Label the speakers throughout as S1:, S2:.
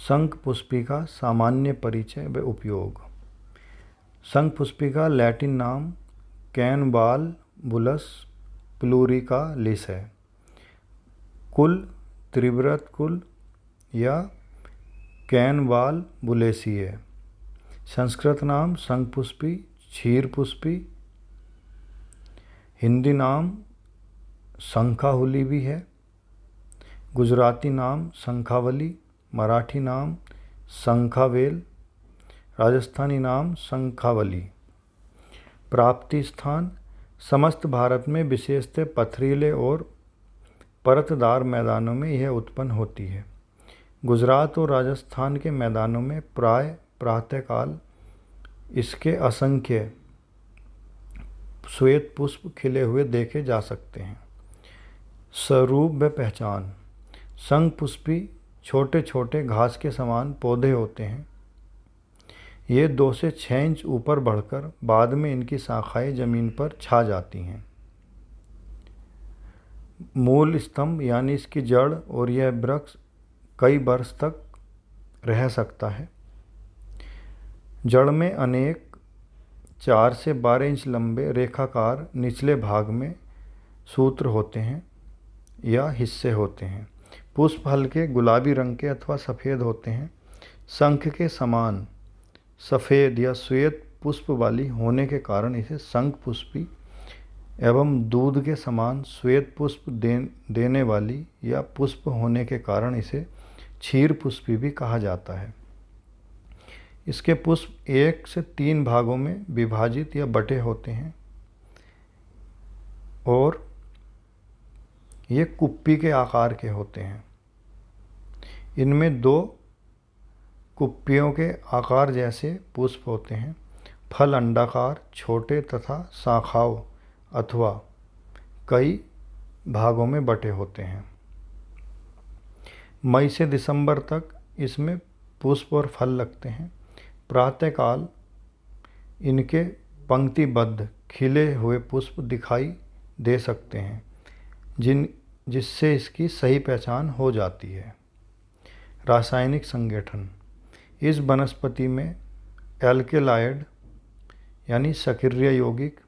S1: शंखपुष्पिका सामान्य परिचय व उपयोग। शंखपुष्पिका लैटिन नाम कैनबालबुलस प्लूरिकालिस है। कुल त्रिव्रत कुल या कैनबालबुलेसी है। संस्कृत नाम शंखपुष्पी क्षीरपुष्पी। हिंदी नाम शंखाहुली भी है। गुजराती नाम शंखावली। मराठी नाम शंखावेल। राजस्थानी नाम शंखावली। प्राप्ति स्थान समस्त भारत में विशेषतः पथरीले और परतदार मैदानों में यह उत्पन्न होती है। गुजरात और राजस्थान के मैदानों में प्राय प्रातःकाल इसके असंख्य श्वेत पुष्प खिले हुए देखे जा सकते हैं। स्वरूप व पहचान। शंखपुष्पी छोटे छोटे घास के समान पौधे होते हैं। ये 2 से 6 इंच ऊपर बढ़कर बाद में इनकी शाखाएं जमीन पर छा जाती हैं। मूल स्तंभ यानी इसकी जड़ और यह वृक्ष कई वर्ष तक रह सकता है। जड़ में अनेक 4 से 12 इंच लंबे रेखाकार निचले भाग में सूत्र होते हैं या हिस्से होते हैं। पुष्प हल्के गुलाबी रंग के अथवा सफ़ेद होते हैं। शंख के समान सफ़ेद या श्वेत पुष्प वाली होने के कारण इसे शंखपुष्पी एवं दूध के समान श्वेत पुष्प देने वाली या पुष्प होने के कारण इसे क्षीरपुष्पी भी कहा जाता है। इसके पुष्प 1 से 3 भागों में विभाजित या बटे होते हैं और ये कुप्पी के आकार के होते हैं। इनमें 2 कुप्पियों के आकार जैसे पुष्प होते हैं। फल अंडाकार छोटे तथा शाखाओं अथवा कई भागों में बटे होते हैं। मई से दिसंबर तक इसमें पुष्प और फल लगते हैं। प्रातःकाल इनके पंक्तिबद्ध खिले हुए पुष्प दिखाई दे सकते हैं जिससे इसकी सही पहचान हो जाती है। रासायनिक संगठन। इस वनस्पति में एल्केलाइड यानी सक्रिय यौगिक,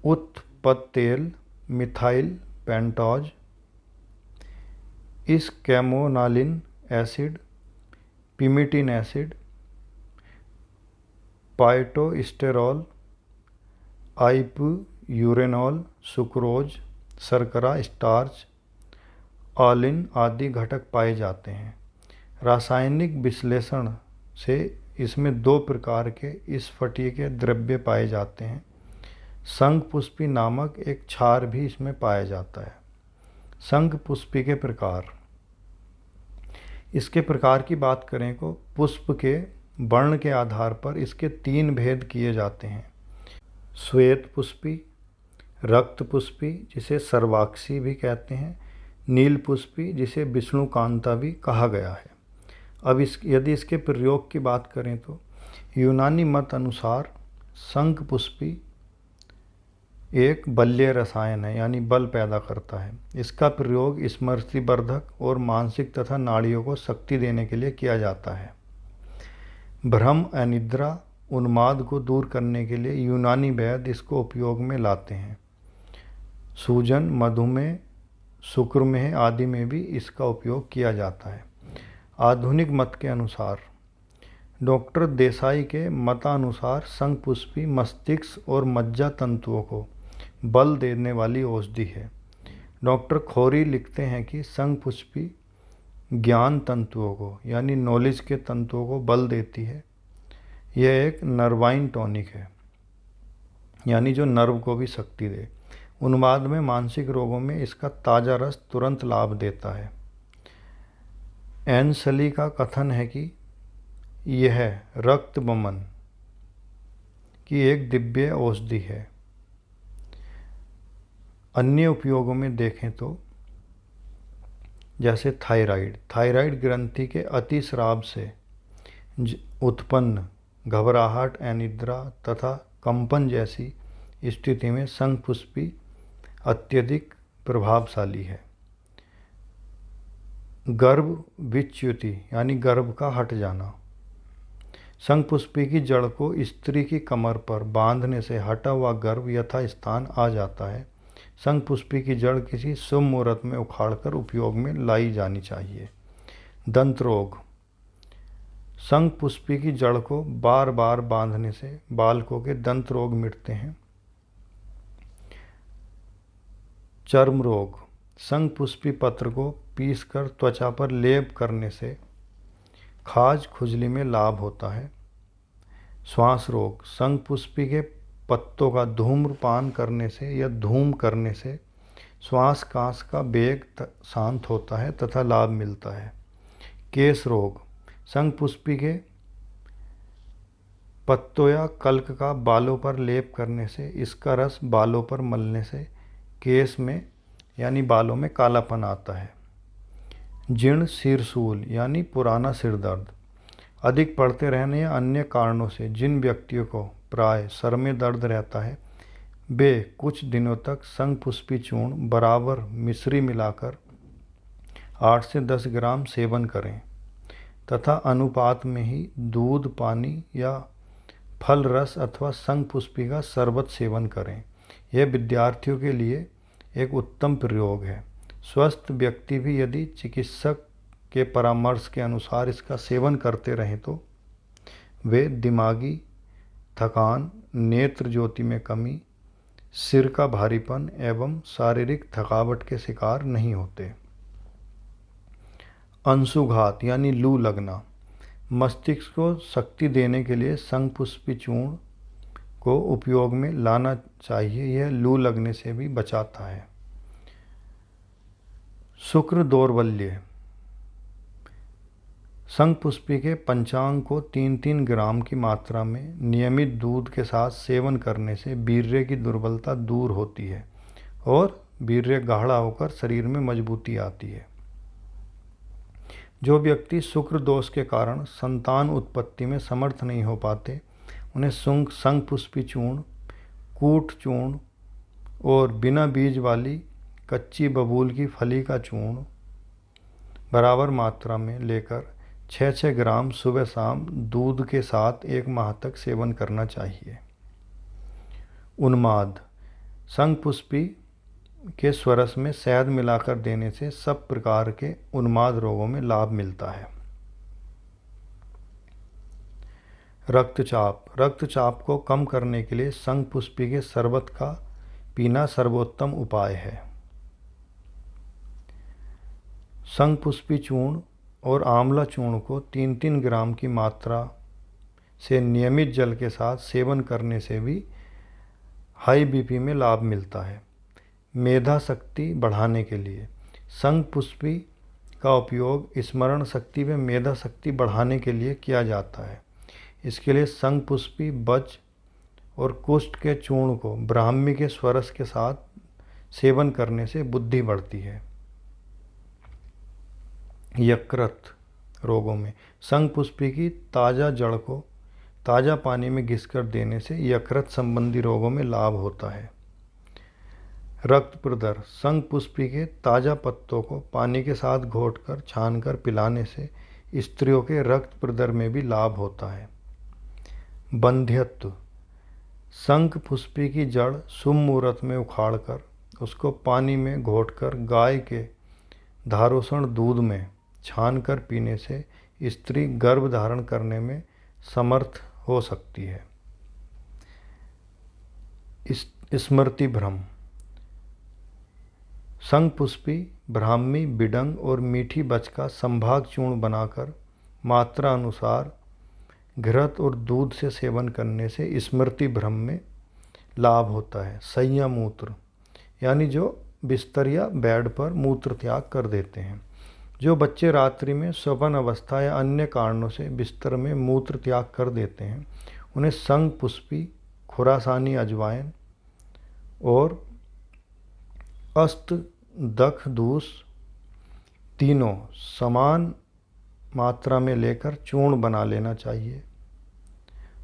S1: उत्पत्तेल मिथाइल पेंटोज, इस कैमोनालिन एसिड, पिमिटिन एसिड, पाइटोस्टेरॉल, आइप्यूरेनॉल, सुक्रोज, शर्करा, स्टार्च, ऑलिन आदि घटक पाए जाते हैं। रासायनिक विश्लेषण से इसमें 2 प्रकार के स्फटिकीय द्रव्य पाए जाते हैं। शंखपुष्पी नामक एक क्षार भी इसमें पाया जाता है। शंखपुष्पी के प्रकार। इसके प्रकार की बात करें तो पुष्प के वर्ण के आधार पर इसके 3 भेद किए जाते हैं। श्वेत पुष्पी, रक्त पुष्पी जिसे सर्वाक्षी भी कहते हैं, नील पुष्पी जिसे विष्णुकांता भी कहा गया है। अब यदि इसके प्रयोग की बात करें तो यूनानी मत अनुसार शंखपुष्पी एक बलीय रसायन है यानी बल पैदा करता है। इसका प्रयोग स्मृतिवर्धक और मानसिक तथा नाड़ियों को शक्ति देने के लिए किया जाता है। भ्रम, अनिद्रा, उन्माद को दूर करने के लिए यूनानी वैद्य इसको उपयोग में लाते हैं। सूजन, मधुमेह, शुक्रमेह आदि में भी इसका उपयोग किया जाता है। आधुनिक मत के अनुसार डॉक्टर देसाई के मतानुसार शंखपुष्पी मस्तिष्क और मज्जा तंतुओं को बल देने वाली औषधि है। डॉक्टर खोरी लिखते हैं कि शंखपुष्पी ज्ञान तंतुओं को यानी नॉलेज के तंतुओं को बल देती है। यह एक नर्वाइन टॉनिक है यानी जो नर्व को भी शक्ति दे। उन्माद में मानसिक रोगों में इसका ताज़ा रस तुरंत लाभ देता है। एनसली का कथन है कि यह रक्त वमन की एक दिव्य औषधि है। अन्य उपयोगों में देखें तो जैसे थायराइड ग्रंथि के अतिस्राव से उत्पन्न घबराहट, अनिद्रा तथा कंपन जैसी स्थिति में शंखपुष्पी अत्यधिक प्रभावशाली है। गर्भ विच्युति यानी गर्भ का हट जाना। शंखपुष्पी की जड़ को स्त्री की कमर पर बांधने से हटा हुआ गर्भ यथा स्थान आ जाता है। शंखपुष्पी की जड़ किसी शुभ मुहूर्त में उखाड़कर उपयोग में लाई जानी चाहिए। दंत रोग। शंखपुष्पी की जड़ को बार बार बांधने से बालकों के दंत रोग मिटते हैं। चर्म रोग। शंखपुष्पी पत्र को पीसकर त्वचा पर लेप करने से खाज खुजली में लाभ होता है। श्वास रोग। शंखपुष्पी के पत्तों का धूम्रपान करने से या धूम करने से श्वास कांस का वेग शांत होता है तथा लाभ मिलता है। केश रोग। शंखपुष्पी के पत्तों या कल्क का बालों पर लेप करने से इसका रस बालों पर मलने से केश में यानी बालों में कालापन आता है। जीर्ण सिरसूल यानी पुराना सिर दर्द। अधिक पढ़ते रहने या अन्य कारणों से जिन व्यक्तियों को प्राय सर में दर्द रहता है वे कुछ दिनों तक शंखपुष्पी चूर्ण बराबर मिश्री मिलाकर 8 से 10 ग्राम सेवन करें तथा अनुपात में ही दूध, पानी या फल रस अथवा शंखपुष्पी का शरबत सेवन करें। यह विद्यार्थियों के लिए एक उत्तम प्रयोग है। स्वस्थ व्यक्ति भी यदि चिकित्सक के परामर्श के अनुसार इसका सेवन करते रहें तो वे दिमागी थकान, नेत्र ज्योति में कमी, सिर का भारीपन एवं शारीरिक थकावट के शिकार नहीं होते। अंशुघात यानी लू लगना। मस्तिष्क को शक्ति देने के लिए शंखपुष्पी चूर्ण को उपयोग में लाना चाहिए। यह लू लगने से भी बचाता है। शुक्र दौर्बल्य। शंखपुष्पी के पंचांग को 3-3 ग्राम की मात्रा में नियमित दूध के साथ सेवन करने से वीर्य की दुर्बलता दूर होती है और वीर्य गाढ़ा होकर शरीर में मजबूती आती है। जो व्यक्ति शुक्र दोष के कारण संतान उत्पत्ति में समर्थ नहीं हो पाते उन्हें शंखपुष्पी चूर्ण, कूट चूर्ण और बिना बीज वाली कच्ची बबूल की फली का चूर्ण बराबर मात्रा में लेकर 6-6 ग्राम सुबह शाम दूध के साथ 1 माह तक सेवन करना चाहिए। उन्माद। शंखपुष्पी के स्वरस में शहद मिलाकर देने से सब प्रकार के उन्माद रोगों में लाभ मिलता है। रक्तचाप। रक्तचाप को कम करने के लिए शंखपुष्पी के शरबत का पीना सर्वोत्तम उपाय है। शंखपुष्पी चूर्ण और आंवला चूर्ण को 3-3 ग्राम की मात्रा से नियमित जल के साथ सेवन करने से भी हाई बीपी में लाभ मिलता है। मेधा शक्ति बढ़ाने के लिए शंखपुष्पी का उपयोग स्मरण शक्ति व मेधा शक्ति बढ़ाने के लिए किया जाता है। इसके लिए शंखपुष्पी, बज और कुष्ठ के चूर्ण को ब्राह्मी के स्वरस के साथ सेवन करने से बुद्धि बढ़ती है। यकृत रोगों में शंखपुष्पी की ताज़ा जड़ को ताज़ा पानी में घिसकर देने से यकृत संबंधी रोगों में लाभ होता है। रक्त प्रदर। शंखपुष्पी के ताज़ा पत्तों को पानी के साथ घोटकर छानकर पिलाने से स्त्रियों के रक्त प्रदर में भी लाभ होता है। बंध्यत्व। शंखपुष्पी की जड़ शुभ मुहूर्त में उखाड़कर उसको पानी में घोटकर गाय के धारोषण दूध में छानकर पीने से स्त्री गर्भ धारण करने में समर्थ हो सकती है। स्मृति भ्रम। शंखपुष्पी, ब्राह्मी, बिडंग और मीठी बच का संभाग चूर्ण बनाकर मात्रा अनुसार घृत और दूध से सेवन करने से स्मृति भ्रम में लाभ होता है। संयम मूत्र यानी जो बिस्तर या बेड पर मूत्र त्याग कर देते हैं। जो बच्चे रात्रि में स्वपन अवस्था या अन्य कारणों से बिस्तर में मूत्र त्याग कर देते हैं उन्हें शंखपुष्पी, खुरासानी अजवाइन और अष्टदकदूस तीनों समान मात्रा में लेकर चूर्ण बना लेना चाहिए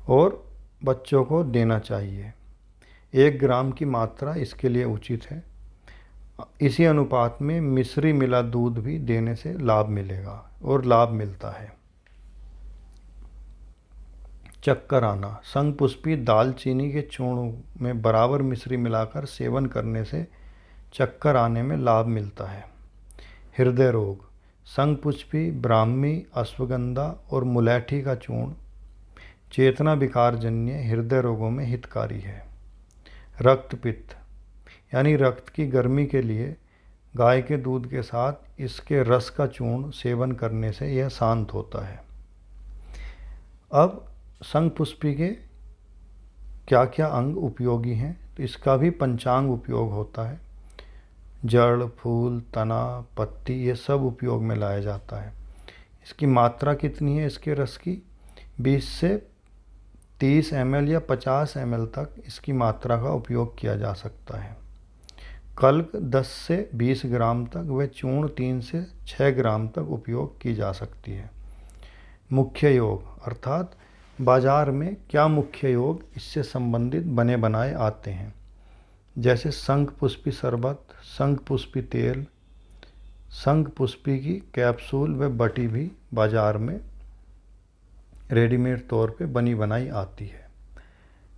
S1: और बच्चों को देना चाहिए। 1 ग्राम की मात्रा इसके लिए उचित है। इसी अनुपात में मिश्री मिला दूध भी देने से लाभ मिलेगा और लाभ मिलता है। चक्कर आना। शंखपुष्पी दालचीनी के चूर्ण में बराबर मिश्री मिलाकर सेवन करने से चक्कर आने में लाभ मिलता है। हृदय रोग। शंखपुष्पी, ब्राह्मी, अश्वगंधा और मुलैठी का चूर्ण चेतना विकार जन्य हृदय रोगों में हितकारी है। रक्त पित्त यानी रक्त की गर्मी के लिए गाय के दूध के साथ इसके रस का चूर्ण सेवन करने से यह शांत होता है। अब शंखपुष्पी के क्या क्या अंग उपयोगी हैं, तो इसका भी पंचांग उपयोग होता है। जड़, फूल, तना, पत्ती ये सब उपयोग में लाया जाता है। इसकी मात्रा कितनी है इसके रस की? 20 से 30 ml या 50 ml तक इसकी मात्रा का उपयोग किया जा सकता है। कल्क 10 से 20 ग्राम तक व चूर्ण 3 से 6 ग्राम तक उपयोग की जा सकती है। मुख्य योग अर्थात बाज़ार में क्या मुख्य योग इससे संबंधित बने बनाए आते हैं, जैसे शंखपुष्पी शरबत, शंखपुष्पी तेल, शंखपुष्पी की कैप्सूल व बटी भी बाज़ार में रेडीमेड तौर पे बनी बनाई आती है।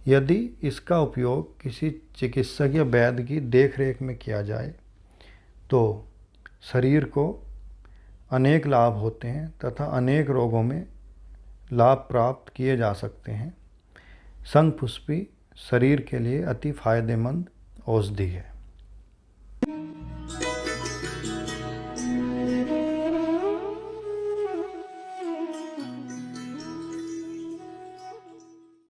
S1: यदि इसका उपयोग किसी चिकित्सक या वैद्य की देखरेख में किया जाए तो शरीर को अनेक लाभ होते हैं तथा अनेक रोगों में लाभ प्राप्त किए जा सकते हैं। शंखपुष्पी शरीर के लिए अति फायदेमंद औषधि है।